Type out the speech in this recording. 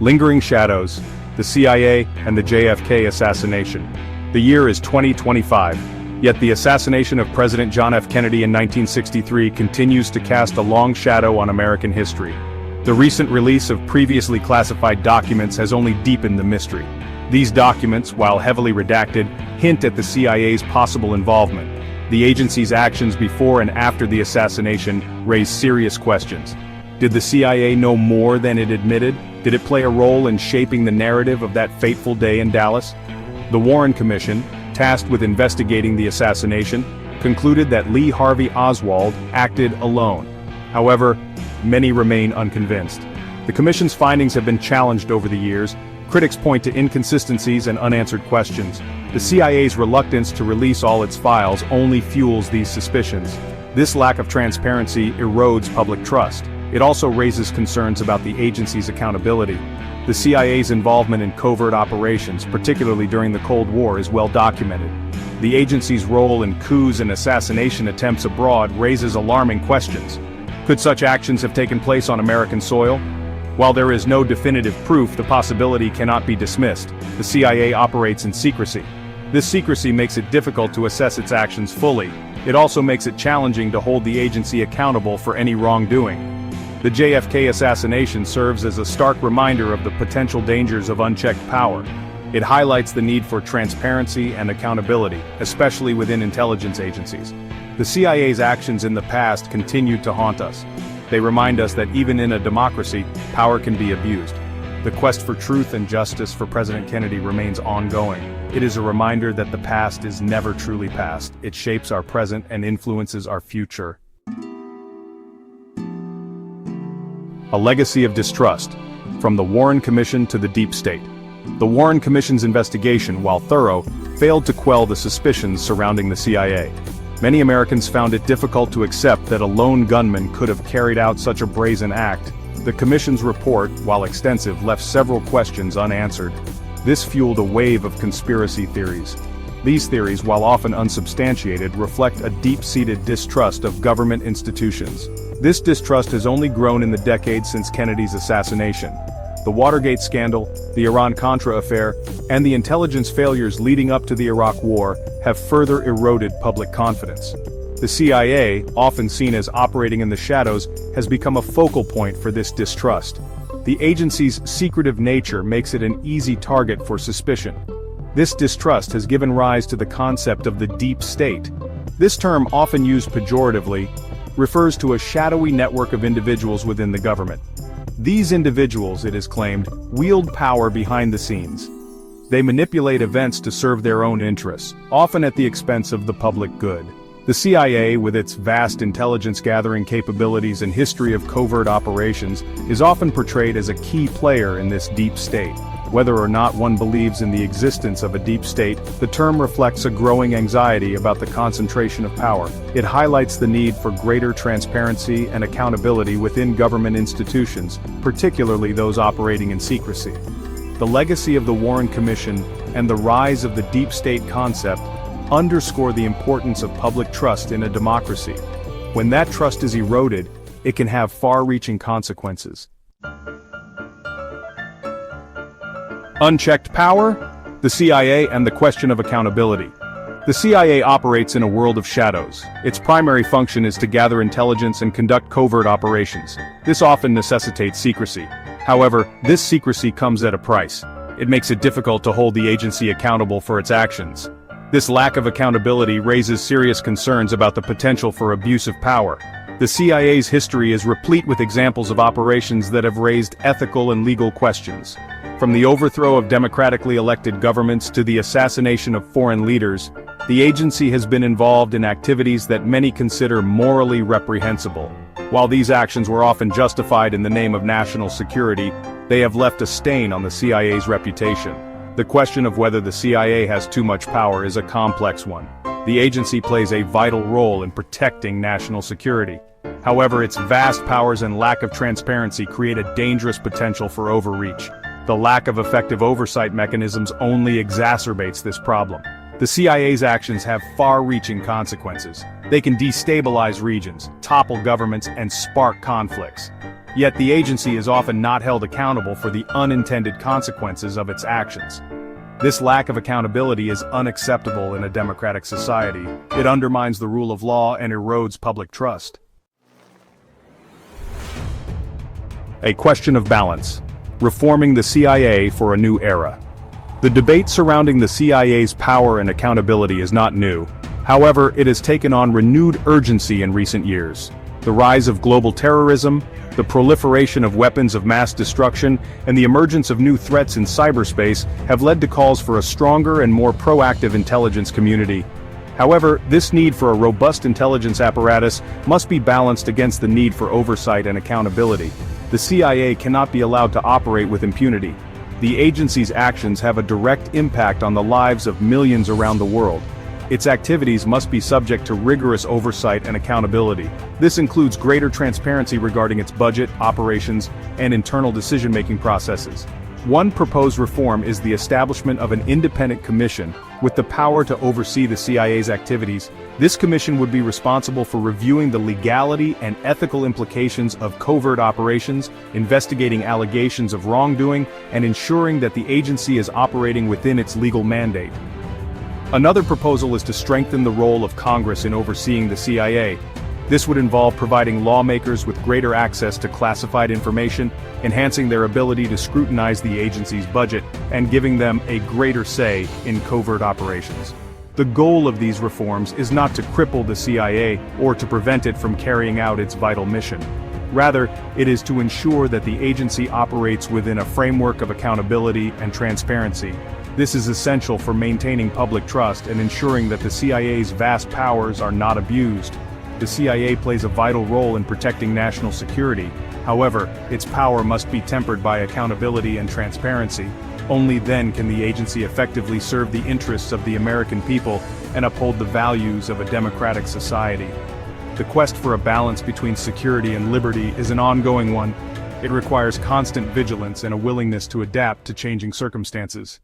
Lingering shadows, the CIA and the JFK assassination. The year is 2025, yet the assassination of President John F. Kennedy in 1963 continues to cast a long shadow on American history. The recent release of previously classified documents has only deepened the mystery. These documents, while heavily redacted, hint at the CIA's possible involvement. The agency's actions before and after the assassination raise serious questions. Did the CIA know more than it admitted? Did it play a role in shaping the narrative of that fateful day in Dallas? The Warren Commission, tasked with investigating the assassination, concluded that Lee Harvey Oswald acted alone. However, many remain unconvinced. The Commission's findings have been challenged over the years. Critics point to inconsistencies and unanswered questions. The CIA's reluctance to release all its files only fuels these suspicions. This lack of transparency erodes public trust. It also raises concerns about the agency's accountability. The CIA's involvement in covert operations, particularly during the Cold War, is well documented. The agency's role in coups and assassination attempts abroad raises alarming questions. Could such actions have taken place on American soil? While there is no definitive proof, the possibility cannot be dismissed. The CIA operates in secrecy. This secrecy makes it difficult to assess its actions fully. It also makes it challenging to hold the agency accountable for any wrongdoing. The JFK assassination serves as a stark reminder of the potential dangers of unchecked power. It highlights the need for transparency and accountability, especially within intelligence agencies. The CIA's actions in the past continue to haunt us. They remind us that even in a democracy, power can be abused. The quest for truth and justice for President Kennedy remains ongoing. It is a reminder that the past is never truly past. It shapes our present and influences our future. A legacy of distrust, from the Warren Commission to the deep state. The Warren Commission's investigation, while thorough, failed to quell the suspicions surrounding the CIA. Many Americans found it difficult to accept that a lone gunman could have carried out such a brazen act. The Commission's report, while extensive, left several questions unanswered. This fueled a wave of conspiracy theories. These theories, while often unsubstantiated, reflect a deep-seated distrust of government institutions. This distrust has only grown in the decades since Kennedy's assassination. The Watergate scandal, the Iran-Contra affair, and the intelligence failures leading up to the Iraq War have further eroded public confidence. The CIA, often seen as operating in the shadows, has become a focal point for this distrust. The agency's secretive nature makes it an easy target for suspicion. This distrust has given rise to the concept of the deep state. This term, often used pejoratively, refers to a shadowy network of individuals within the government. These individuals, it is claimed, wield power behind the scenes. They manipulate events to serve their own interests, often at the expense of the public good. The CIA, with its vast intelligence-gathering capabilities and history of covert operations, is often portrayed as a key player in this deep state. Whether or not one believes in the existence of a deep state, the term reflects a growing anxiety about the concentration of power. It highlights the need for greater transparency and accountability within government institutions, particularly those operating in secrecy. The legacy of the Warren Commission and the rise of the deep state concept underscore the importance of public trust in a democracy. When that trust is eroded, it can have far-reaching consequences. Unchecked power, the CIA and the question of accountability. The CIA operates in a world of shadows. Its primary function is to gather intelligence and conduct covert operations. This often necessitates secrecy. However, this secrecy comes at a price. It makes it difficult to hold the agency accountable for its actions. This lack of accountability raises serious concerns about the potential for abuse of power. The CIA's history is replete with examples of operations that have raised ethical and legal questions. From the overthrow of democratically elected governments to the assassination of foreign leaders, the agency has been involved in activities that many consider morally reprehensible. While these actions were often justified in the name of national security, they have left a stain on the CIA's reputation. The question of whether the CIA has too much power is a complex one. The agency plays a vital role in protecting national security. However, its vast powers and lack of transparency create a dangerous potential for overreach. The lack of effective oversight mechanisms only exacerbates this problem. The CIA's actions have far-reaching consequences. They can destabilize regions, topple governments, and spark conflicts. Yet the agency is often not held accountable for the unintended consequences of its actions. This lack of accountability is unacceptable in a democratic society. It undermines the rule of law and erodes public trust. A question of balance. Reforming the CIA for a new era. The debate surrounding the CIA's power and accountability is not new. However, it has taken on renewed urgency in recent years. The rise of global terrorism, the proliferation of weapons of mass destruction, and the emergence of new threats in cyberspace have led to calls for a stronger and more proactive intelligence community. However, this need for a robust intelligence apparatus must be balanced against the need for oversight and accountability. The CIA cannot be allowed to operate with impunity. The agency's actions have a direct impact on the lives of millions around the world. Its activities must be subject to rigorous oversight and accountability. This includes greater transparency regarding its budget, operations, and internal decision-making processes. One proposed reform is the establishment of an independent commission with the power to oversee the CIA's activities. This commission would be responsible for reviewing the legality and ethical implications of covert operations, investigating allegations of wrongdoing, and ensuring that the agency is operating within its legal mandate. Another proposal is to strengthen the role of Congress in overseeing the CIA. This would involve providing lawmakers with greater access to classified information, enhancing their ability to scrutinize the agency's budget, and giving them a greater say in covert operations. The goal of these reforms is not to cripple the CIA or to prevent it from carrying out its vital mission. Rather, it is to ensure that the agency operates within a framework of accountability and transparency. This is essential for maintaining public trust and ensuring that the CIA's vast powers are not abused. The CIA plays a vital role in protecting national security. However, its power must be tempered by accountability and transparency. Only then can the agency effectively serve the interests of the American people and uphold the values of a democratic society. The quest for a balance between security and liberty is an ongoing one. It requires constant vigilance and a willingness to adapt to changing circumstances.